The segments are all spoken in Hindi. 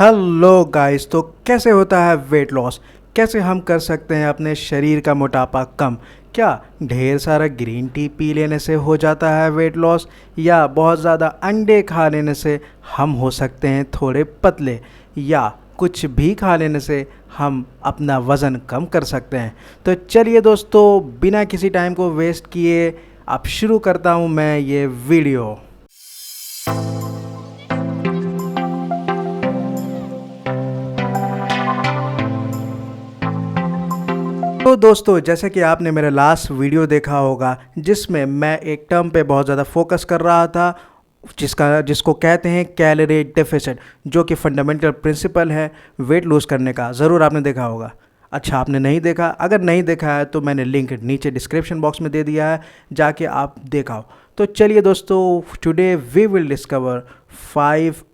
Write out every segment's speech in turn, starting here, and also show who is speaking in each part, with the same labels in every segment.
Speaker 1: Hello guys. तो कैसे होता है वेट लॉस? कैसे हम कर सकते हैं अपने शरीर का मोटापा कम? क्या ढेर सारा ग्रीन टी पी लेने से हो जाता है वेट लॉस, या बहुत ज़्यादा अंडे खा लेने से हम हो सकते हैं थोड़े पतले, या कुछ भी खा लेने से हम अपना वज़न कम कर सकते हैं? तो चलिए दोस्तों, बिना किसी टाइम को वेस्ट किए अब शुरू करता हूँ मैं ये वीडियो। तो दोस्तों, जैसे कि आपने मेरा लास्ट वीडियो देखा होगा जिसमें मैं एक टर्म पे बहुत ज़्यादा फोकस कर रहा था, जिसको कहते हैं कैलोरी डेफिसिट, जो कि फंडामेंटल प्रिंसिपल है वेट लूज़ करने का। ज़रूर आपने देखा होगा। अच्छा, आपने नहीं देखा? अगर नहीं देखा है तो मैंने लिंक नीचे डिस्क्रिप्शन बॉक्स में दे दिया है, जाके आप देखाओ। तो चलिए दोस्तों, today we will discover 5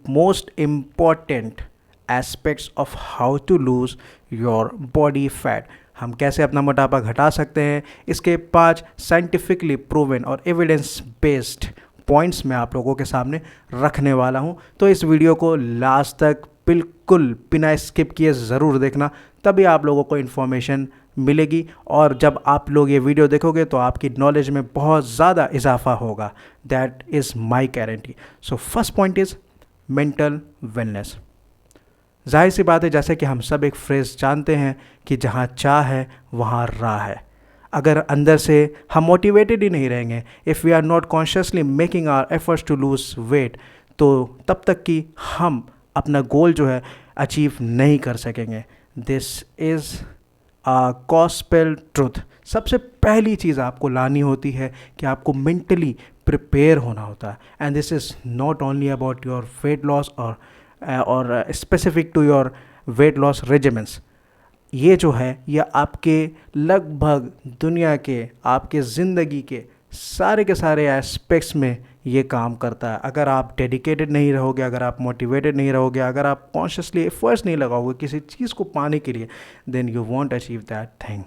Speaker 1: most important aspects of how to lose your body fat. हम कैसे अपना मोटापा घटा सकते हैं, इसके 5 साइंटिफिकली प्रूवन और एविडेंस बेस्ड पॉइंट्स मैं आप लोगों के सामने रखने वाला हूं। तो इस वीडियो को लास्ट तक बिल्कुल बिना स्किप किए ज़रूर देखना, तभी आप लोगों को इन्फॉर्मेशन मिलेगी। और जब आप लोग ये वीडियो देखोगे तो आपकी नॉलेज में बहुत ज़्यादा इजाफा होगा। That is my guarantee. So first point is mental wellness. जाहिर सी बात है, जैसे कि हम सब एक फ्रेज़ जानते हैं कि जहाँ चाह है वहाँ राह है। अगर अंदर से हम मोटिवेटेड ही नहीं रहेंगे, if we are not consciously making our efforts to lose weight, तो तब तक कि हम अपना गोल जो है अचीव नहीं कर सकेंगे। This is a gospel truth. सबसे पहली चीज़ आपको लानी होती है कि आपको मेंटली प्रिपेयर होना होता है। And this is not only about your weight loss और specific to your weight loss regiments. ये जो है ये आपके लगभग दुनिया के, आपके ज़िंदगी के सारे एस्पेक्ट्स में ये काम करता है। अगर आप डेडिकेटेड नहीं रहोगे, अगर आप मोटिवेटेड नहीं रहोगे, अगर आप कॉन्शियसली एफर्ट्स नहीं लगाओगे किसी चीज़ को पाने के लिए, then you want achieve that thing.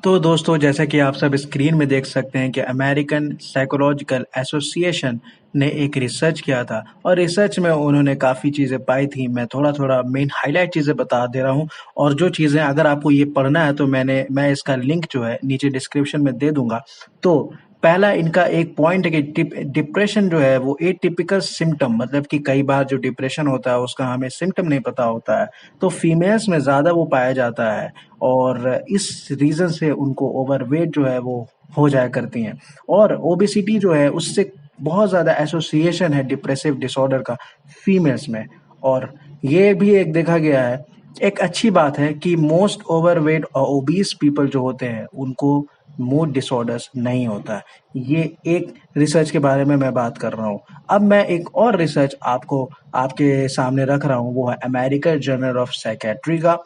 Speaker 1: तो दोस्तों, जैसा कि आप सब स्क्रीन में देख सकते हैं कि अमेरिकन साइकोलॉजिकल एसोसिएशन ने एक रिसर्च किया था, और रिसर्च में उन्होंने काफ़ी चीज़ें पाई थी। मैं थोड़ा थोड़ा मेन हाईलाइट चीज़ें बता दे रहा हूँ, और जो चीज़ें अगर आपको ये पढ़ना है तो मैं इसका लिंक जो है नीचे डिस्क्रिप्शन में दे दूंगा। तो पहला इनका एक पॉइंट है कि डिप्रेशन जो है वो एटिपिकल सिम्टम, मतलब कि कई बार जो डिप्रेशन होता है उसका हमें सिम्टम नहीं पता होता है, तो फीमेल्स में ज़्यादा वो पाया जाता है, और इस रीज़न से उनको ओवरवेट जो है वो हो जाया करती हैं। और ओबेसिटी जो है उससे बहुत ज़्यादा एसोसिएशन है डिप्रेसिव डिसऑर्डर का फीमेल्स में। और ये भी एक देखा गया है, एक अच्छी बात है कि मोस्ट ओवरवेट और ओबीस पीपल जो होते हैं उनको मूड डिसऑर्डर्स नहीं होता है। ये एक रिसर्च के बारे में मैं बात कर रहा हूँ। अब मैं एक और रिसर्च आपको आपके सामने रख रहा हूँ, वो है अमेरिकन जर्नल ऑफ साइकेट्री का,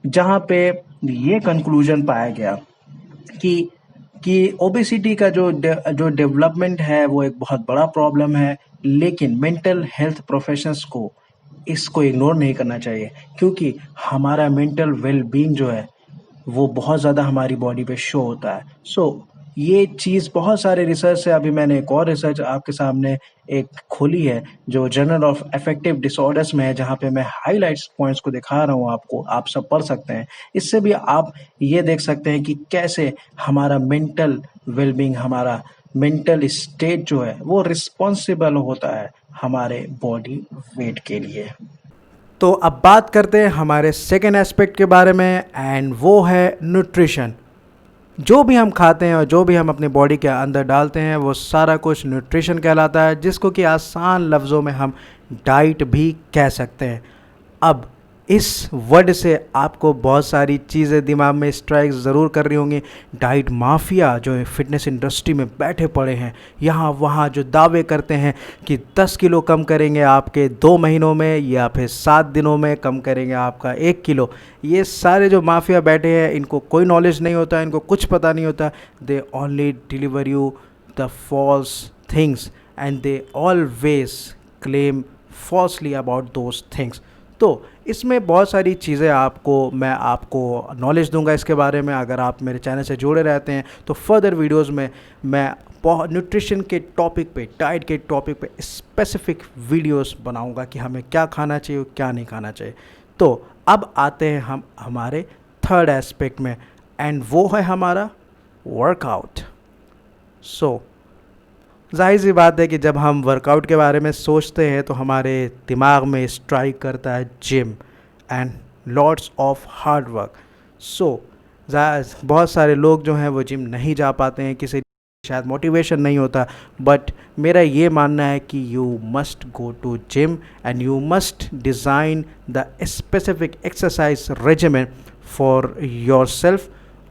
Speaker 1: जहाँ पे ये कंक्लूजन पाया गया कि ओबेसिटी का जो डेवलपमेंट है वो एक बहुत बड़ा प्रॉब्लम है, लेकिन मेंटल हेल्थ प्रोफेशंस को इसको इग्नोर नहीं करना चाहिए, क्योंकि हमारा मेंटल वेल बीइंग जो है वो बहुत ज़्यादा हमारी बॉडी पे शो होता है। ये चीज़ बहुत सारे रिसर्च से, अभी मैंने एक और रिसर्च आपके सामने एक खोली है जो जर्नल ऑफ अफेक्टिव डिसऑर्डर्स में है, जहाँ पे मैं हाइलाइट्स पॉइंट्स को दिखा रहा हूँ आपको, आप सब पढ़ सकते हैं। इससे भी आप ये देख सकते हैं कि कैसे हमारा मेंटल वेलबींग, हमारा मेंटल स्टेट जो है वो रिस्पॉन्सिबल होता है हमारे बॉडी वेट के लिए। तो अब बात करते हैं हमारे सेकेंड एस्पेक्ट के बारे में, एंड वो है न्यूट्रिशन। जो भी हम खाते हैं और जो भी हम अपनी बॉडी के अंदर डालते हैं वो सारा कुछ न्यूट्रिशन कहलाता है, जिसको कि आसान लफ्ज़ों में हम डाइट भी कह सकते हैं। अब इस वर्ड से आपको बहुत सारी चीज़ें दिमाग में स्ट्राइक ज़रूर कर रही होंगी। डाइट माफिया जो फिटनेस इंडस्ट्री में बैठे पड़े हैं, यहाँ वहाँ जो दावे करते हैं कि 10 किलो कम करेंगे आपके 2 महीनों में, या फिर 7 दिनों में कम करेंगे आपका 1 किलो। ये सारे जो माफिया बैठे हैं, इनको कोई नॉलेज नहीं होता, इनको कुछ पता नहीं होता। They only deliver you the false things, and they always claim falsely about those things. तो इसमें बहुत सारी चीज़ें मैं आपको नॉलेज दूंगा इसके बारे में। अगर आप मेरे चैनल से जुड़े रहते हैं तो फर्दर वीडियोस में मैं बहुत न्यूट्रिशन के टॉपिक पे, डाइट के टॉपिक पे स्पेसिफिक वीडियोस बनाऊंगा कि हमें क्या खाना चाहिए और क्या नहीं खाना चाहिए। तो अब आते हैं हम हमारे थर्ड एस्पेक्ट में, एंड वो है हमारा वर्कआउट। सो जाहिर सी बात है कि जब हम वर्कआउट के बारे में सोचते हैं तो हमारे दिमाग में स्ट्राइक करता है gym and lots of hard work. So बहुत सारे लोग जो हैं वो जिम नहीं जा पाते हैं, किसी शायद मोटिवेशन नहीं होता, बट मेरा ये मानना है कि you must go to gym and you must design the specific exercise regiment for yourself.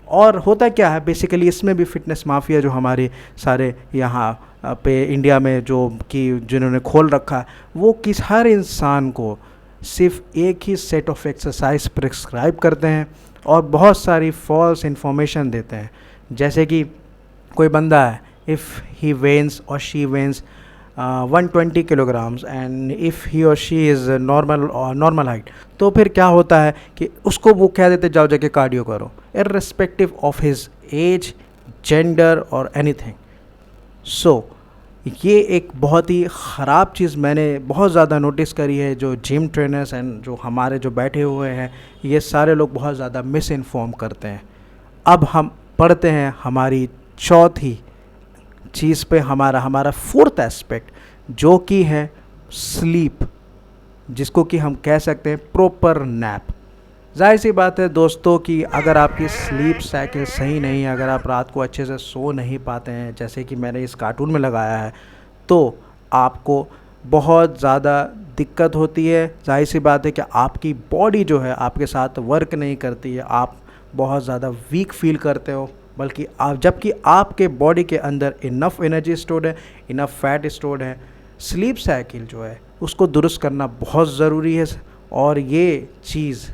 Speaker 1: और होता क्या है बेसिकली, इसमें भी फिटनेस माफिया जो हमारे सारे यहाँ पे इंडिया में जो कि जिन्होंने खोल रखा है, वो किस हर इंसान को सिर्फ एक ही सेट ऑफ एक्सरसाइज प्रिस्क्राइब करते हैं और बहुत सारी फॉल्स इन्फॉर्मेशन देते हैं। जैसे कि कोई बंदा है, इफ़ ही वेन्स और she veins 120 kilograms and if he और शी इज़ नॉर्मल हाइट, तो फिर क्या होता है कि उसको वो कह देते जाओ जाके कार्डियो करो, irrespective of his age, gender और एनीथिंग। सो ये एक बहुत ही ख़राब चीज़ मैंने बहुत ज़्यादा नोटिस करी है। जो जिम ट्रेनर्स एंड जो हमारे जो बैठे हुए हैं, ये सारे लोग बहुत ज़्यादा मिस इन्फॉर्म करते हैं। अब हम पढ़ते हैं हमारी चौथी चीज़ पे, हमारा फोर्थ एस्पेक्ट, जो कि है स्लीप, जिसको कि हम कह सकते हैं प्रॉपर नैप। जाहिर सी बात है दोस्तों कि अगर आपकी स्लीप साइकिल सही नहीं है, अगर आप रात को अच्छे से सो नहीं पाते हैं, जैसे कि मैंने इस कार्टून में लगाया है, तो आपको बहुत ज़्यादा दिक्कत होती है। जाहिर सी बात है कि आपकी बॉडी जो है आपके साथ वर्क नहीं करती है, आप बहुत ज़्यादा वीक फील करते हो, बल्कि आप जबकि आपके बॉडी के अंदर इनफ एनर्जी स्टोर्ड है, इनफ फैट स्टोर्ड है। स्लीप साइकिल जो है उसको दुरुस्त करना बहुत ज़रूरी है, और ये चीज़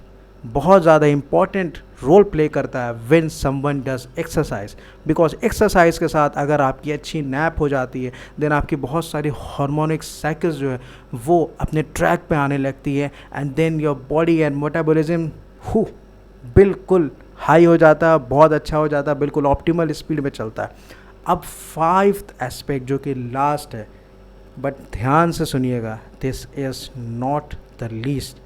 Speaker 1: बहुत ज़्यादा इम्पॉर्टेंट रोल प्ले करता है when someone does exercise. Because exercise के साथ अगर आपकी अच्छी नैप हो जाती है, देन आपकी बहुत सारी हार्मोनिक साइकिल्स जो है वो अपने ट्रैक पे आने लगती है, and then your body and metabolism बिल्कुल हाई हो जाता है, बहुत अच्छा हो जाता है, बिल्कुल ऑप्टिमल स्पीड में चलता है। अब फाइव्थ एस्पेक्ट जो कि लास्ट है, बट ध्यान से सुनिएगा, this is not the least.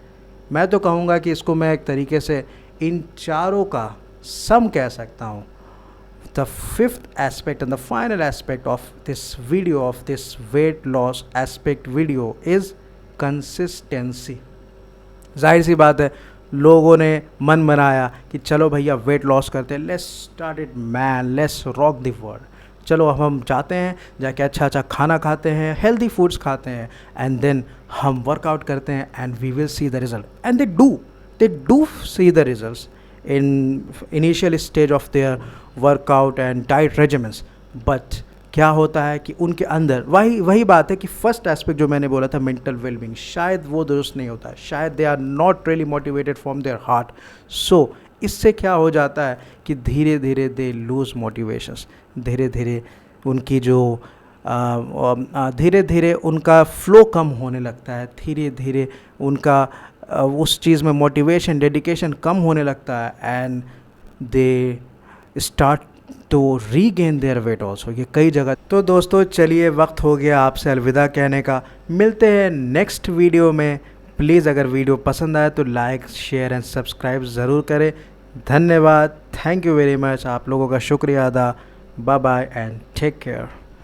Speaker 1: मैं तो कहूँगा कि इसको मैं एक तरीके से इन चारों का सम कह सकता हूँ। The fifth aspect and the final aspect of this video, of this weight loss aspect video is consistency. जाहिर सी बात है, लोगों ने मन बनाया कि चलो भैया वेट लॉस करते हैं, let's start it man, let's rock the world. चलो अब हम जाते हैं, जाके अच्छा अच्छा खाना खाते हैं, हेल्दी फूड्स खाते हैं, एंड देन हम वर्कआउट करते हैं, and we will see the result. And they do see the results in initial stage of their workout and diet regiments. But क्या होता है कि उनके अंदर वही बात है कि फर्स्ट एस्पेक्ट जो मैंने बोला था, मेंटल वेलबींग, शायद वो दुरुस्त नहीं होता है, शायद they are not really motivated from their heart. So इससे क्या हो जाता है कि धीरे धीरे दे लूज़ मोटिवेशंस, धीरे धीरे उनकी जो धीरे धीरे उनका फ्लो कम होने लगता है, धीरे धीरे उनका उस चीज़ में मोटिवेशन, डेडिकेशन कम होने लगता है, and they start to regain their weight also. ये कई जगह। तो दोस्तों चलिए, वक्त हो गया आपसे अलविदा कहने का। मिलते हैं नेक्स्ट वीडियो में। प्लीज़ अगर वीडियो पसंद आए तो लाइक, शेयर एंड सब्सक्राइब ज़रूर करें। धन्यवाद, थैंक यू वेरी मच, आप लोगों का शुक्रिया अदा। Bye bye and take care.